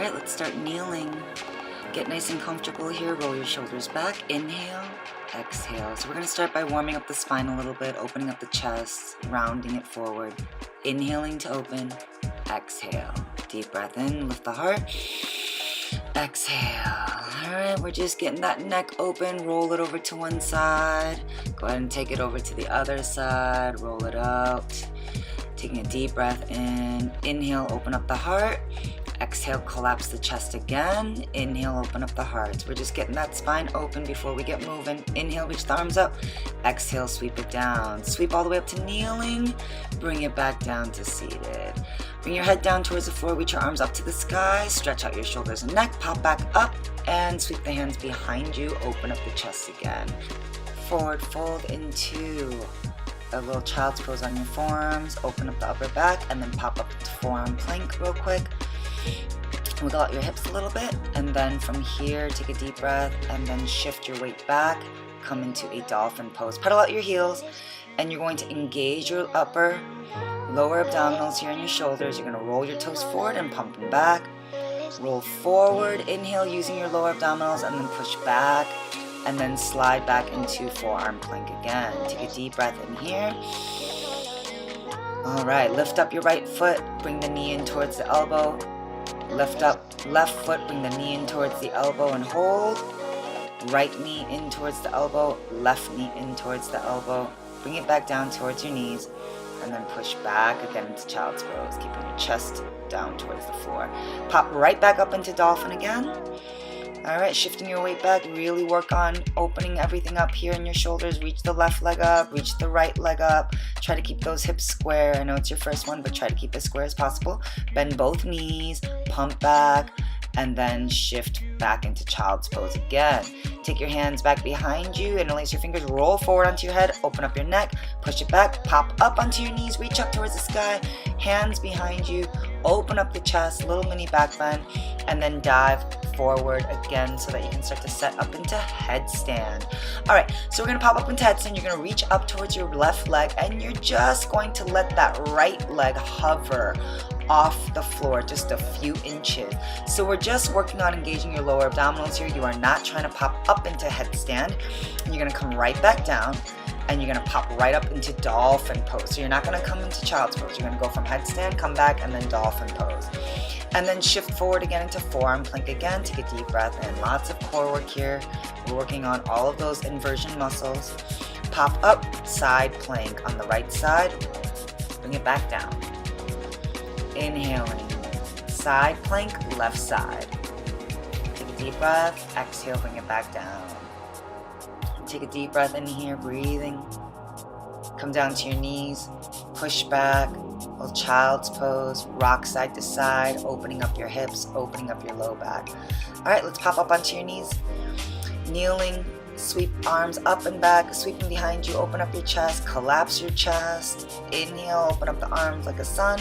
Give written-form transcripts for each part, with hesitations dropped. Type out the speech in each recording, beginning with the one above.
right, let's start kneeling. Get nice and comfortable here. Roll your shoulders back. Inhale, exhale. So we're going to start by warming up the spine a little bit, opening up the chest, rounding it forward. Inhaling to open. Exhale. Deep breath in, lift the heart. Exhale. All right, we're just getting that neck open. Roll it over to one side. Go ahead and take it over to the other side. Roll it out. Taking a deep breath in. Inhale, open up the heart. Exhale, collapse the chest again. Inhale, open up the heart. We're just getting that spine open before we get moving. Inhale, reach the arms up. Exhale, sweep it down. Sweep all the way up to kneeling. Bring it back down to seated. Bring your head down towards the floor. Reach your arms up to the sky. Stretch out your shoulders and neck. Pop back up and sweep the hands behind you. Open up the chest again. Forward fold into a little child's pose on your forearms. Open up the upper back and then pop up to forearm plank real quick. Wiggle out your hips a little bit, and then from here take a deep breath and then shift your weight back. Come into a dolphin pose. Pedal out your heels, and you're going to engage your upper, lower abdominals here in your shoulders. You're going to roll your toes forward and pump them back. Roll forward, inhale using your lower abdominals, and then push back, and then slide back into forearm plank again. Take a deep breath in here. All right, lift up your right foot, bring the knee in towards the elbow. Lift up left foot, bring the knee in towards the elbow and hold. Right knee in towards the elbow, left knee in towards the elbow. Bring it back down towards your knees and then push back again into child's pose, keeping your chest down towards the floor. Pop right back up into dolphin again. All right, shifting your weight back, really work on opening everything up here in your shoulders. Reach the left leg up, reach the right leg up. Try to keep those hips square. I know it's your first one, but try to keep as square as possible. Bend both knees, pump back, and then shift back into child's pose again. Take your hands back behind you, interlace your fingers, roll forward onto your head, open up your neck, push it back, pop up onto your knees, reach up towards the sky, hands behind you, open up the chest, little mini back bend, and then dive forward again so that you can start to set up into headstand. All right, so we're gonna pop up into headstand. You're gonna reach up towards your left leg, and you're just going to let that right leg hover off the floor just a few inches. So we're just working on engaging your lower abdominals here. You are not trying to pop up into headstand. You're gonna come right back down, and you're gonna pop right up into dolphin pose. So you're not gonna come into child's pose. You're gonna go from headstand, come back, and then dolphin pose. And then shift forward again into forearm plank again. Take a deep breath in. Lots of core work here. We're working on all of those inversion muscles. Pop up, side plank on the right side. Bring it back down. Inhaling, side plank, left side. Take a deep breath, exhale, bring it back down. Take a deep breath in here, breathing. Come down to your knees, push back, little child's pose, rock side to side, opening up your hips, opening up your low back. All right, let's pop up onto your knees. Kneeling, sweep arms up and back, sweeping behind you, open up your chest, collapse your chest. Inhale, open up the arms like a sun.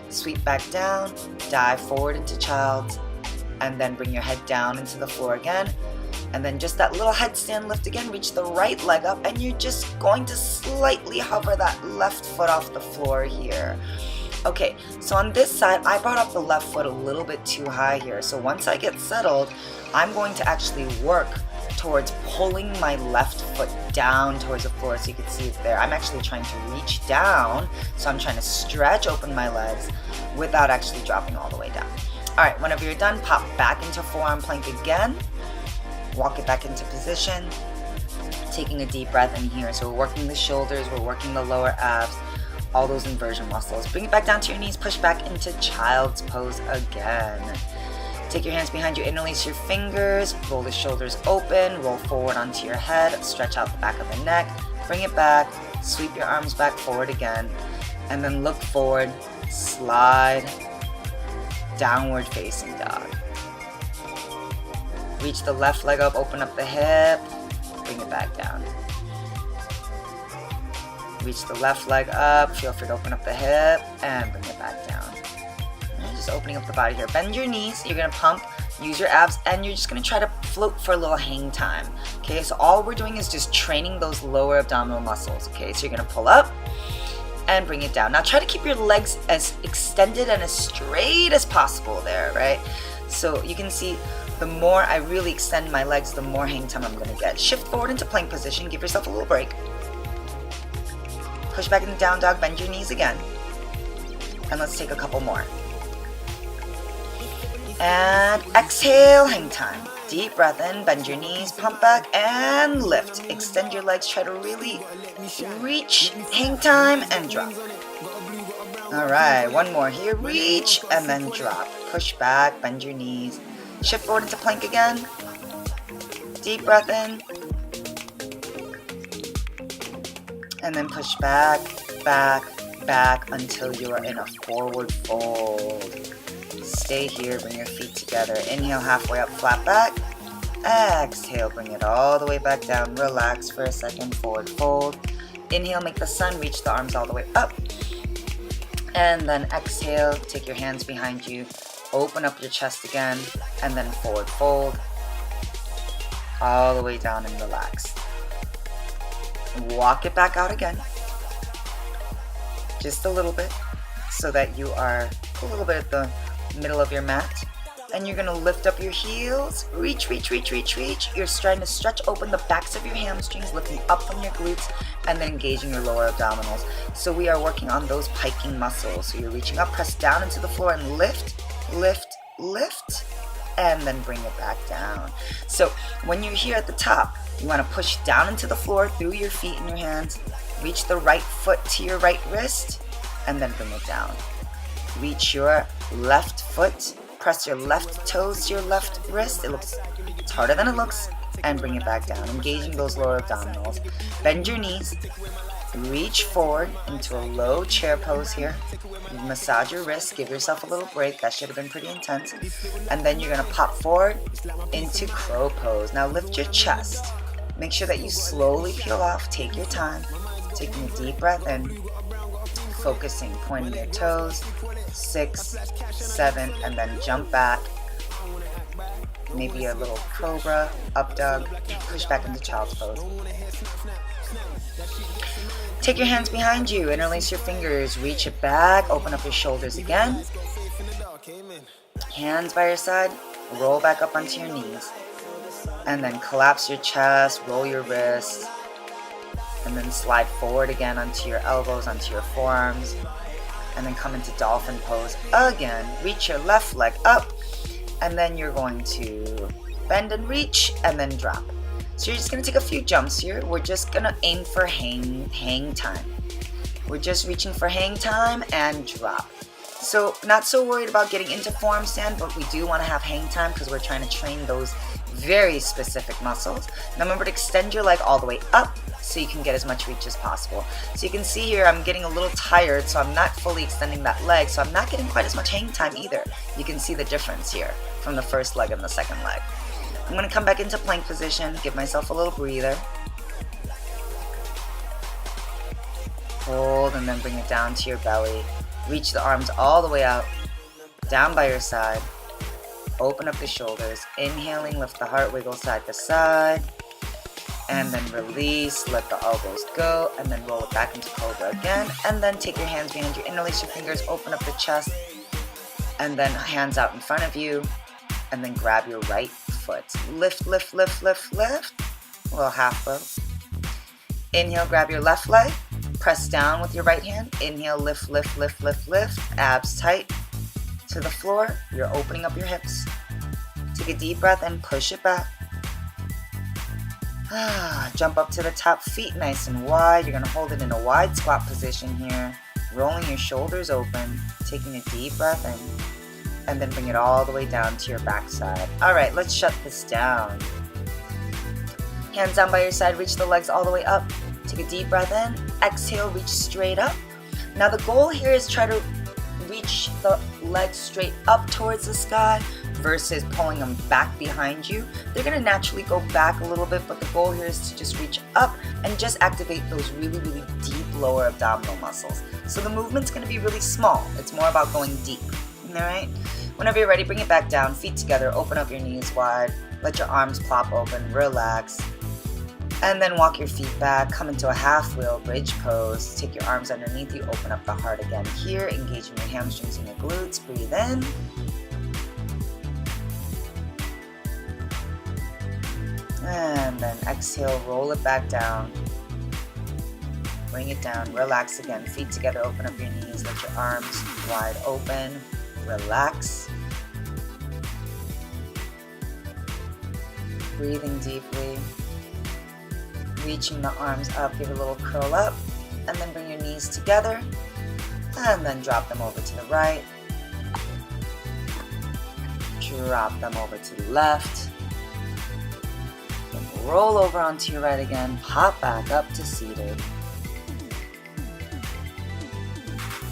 Sweep back down, dive forward into child's, and then bring your head down into the floor again. And then just that little headstand lift again, reach the right leg up, and you're just going to slightly hover that left foot off the floor here. Okay, so on this side, I brought up the left foot a little bit too high here. So once I get settled, I'm going to actually work towards pulling my left foot down towards the floor so you can see it there. I'm actually trying to reach down, so I'm trying to stretch open my legs without actually dropping all the way down. All right, whenever you're done, pop back into forearm plank again. Walk it back into position, taking a deep breath in here. So we're working the shoulders, we're working the lower abs, all those inversion muscles. Bring it back down to your knees, push back into child's pose again. Take your hands behind you, interlace your fingers, roll the shoulders open, roll forward onto your head, stretch out the back of the neck, bring it back, sweep your arms back forward again, and then look forward, slide, downward facing dog. Reach the left leg up, open up the hip, bring it back down. Reach the left leg up, feel free to open up the hip, and bring it back down. And just opening up the body here. Bend your knees, you're gonna pump, use your abs, and you're just gonna try to float for a little hang time. Okay, so all we're doing is just training those lower abdominal muscles. Okay, so you're gonna pull up and bring it down. Now try to keep your legs as extended and as straight as possible there, right? So you can see the more I really extend my legs, the more hang time I'm going to get. Shift forward into plank position. Give yourself a little break. Push back into down dog. Bend your knees again. And let's take a couple more. And exhale, hang time. Deep breath in, bend your knees, pump back, and lift. Extend your legs, try to really reach, hang time, and drop. Alright, one more here. Reach, and then drop. Push back, bend your knees. Shift forward into plank again. Deep breath in. And then push back, back, back until you are in a forward fold. Stay here, bring your feet together. Inhale, halfway up, flat back. Exhale, bring it all the way back down. Relax for a second, forward fold. Inhale, make the sun, reach the arms all the way up. And then exhale, take your hands behind you. Open up your chest again, and then forward fold. All the way down and relax. Walk it back out again. Just a little bit, so that you are a little bit at the middle of your mat. And you're gonna lift up your heels. Reach, reach, reach, reach, reach. You're starting to stretch open the backs of your hamstrings, lifting up from your glutes, and then engaging your lower abdominals. So we are working on those piking muscles. So you're reaching up, press down into the floor and lift, lift, lift, and then bring it back down. So when you're here at the top, you want to push down into the floor through your feet and your hands. Reach the right foot to your right wrist, and then bring it down. Reach your left foot, press your left toes to your left wrist. It's harder than it looks, and bring it back down, engaging those lower abdominals. Bend your knees. Reach forward into a low chair pose here. Massage your wrists, give yourself a little break. That should have been pretty intense. And then you're going to pop forward into crow pose. Now lift your chest. Make sure that you slowly peel off. Take your time. Taking a deep breath in. Focusing, pointing your toes. 6, 7, and then jump back. Maybe a little cobra, up dog. Push back into child's pose. Take your hands behind you, interlace your fingers, reach it back, open up your shoulders again. Hands by your side, roll back up onto your knees. And then collapse your chest, roll your wrists. And then slide forward again onto your elbows, onto your forearms. And then come into dolphin pose again. Reach your left leg up. And then you're going to bend and reach, and then drop. So you're just going to take a few jumps here. We're just going to aim for hang time. We're just reaching for hang time and drop. So not so worried about getting into forearm stand, but we do want to have hang time because we're trying to train those very specific muscles. Now remember to extend your leg all the way up so you can get as much reach as possible. So you can see here I'm getting a little tired, so I'm not fully extending that leg, so I'm not getting quite as much hang time either. You can see the difference here from the first leg and the second leg. I'm going to come back into plank position, give myself a little breather. Hold and then bring it down to your belly. Reach the arms all the way out, down by your side. Open up the shoulders. Inhaling, lift the heart, wiggle side to side. And then release, let the elbows go, and then roll it back into cobra again. And then take your hands behind you, interlace your fingers, open up the chest. And then hands out in front of you. And then grab your right foot. Lift, lift, lift, lift, lift. A little half bow. Inhale, grab your left leg. Press down with your right hand. Inhale, lift, lift, lift, lift, lift. Abs tight to the floor. You're opening up your hips. Take a deep breath and push it back. Jump up to the top, feet nice and wide. You're going to hold it in a wide squat position here. Rolling your shoulders open. Taking a deep breath in. And then bring it all the way down to your backside. Alright, let's shut this down. Hands down by your side, reach the legs all the way up. Take a deep breath in. Exhale, reach straight up. Now the goal here is try to reach the legs straight up towards the sky versus pulling them back behind you. They're going to naturally go back a little bit, but the goal here is to just reach up and just activate those really, really deep lower abdominal muscles. So the movement's going to be really small. It's more about going deep. Alright? Whenever you're ready, bring it back down, feet together, open up your knees wide, let your arms plop open, relax, and then walk your feet back, come into a half wheel bridge pose, take your arms underneath you, open up the heart again here, engaging your hamstrings and your glutes, breathe in, And then exhale, roll it back down. Bring it down, relax again. Feet together, open up your knees, let your arms wide open. Relax. Breathing deeply. Reaching the arms up, give a little curl up. And then bring your knees together. And then drop them over to the right. Drop them over to the left. Then roll over onto your right again. Pop back up to seated.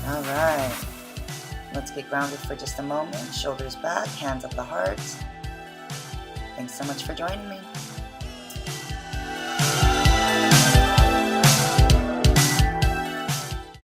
All right. Let's get grounded for just a moment. Shoulders back, hands at the heart. Thanks so much for joining me.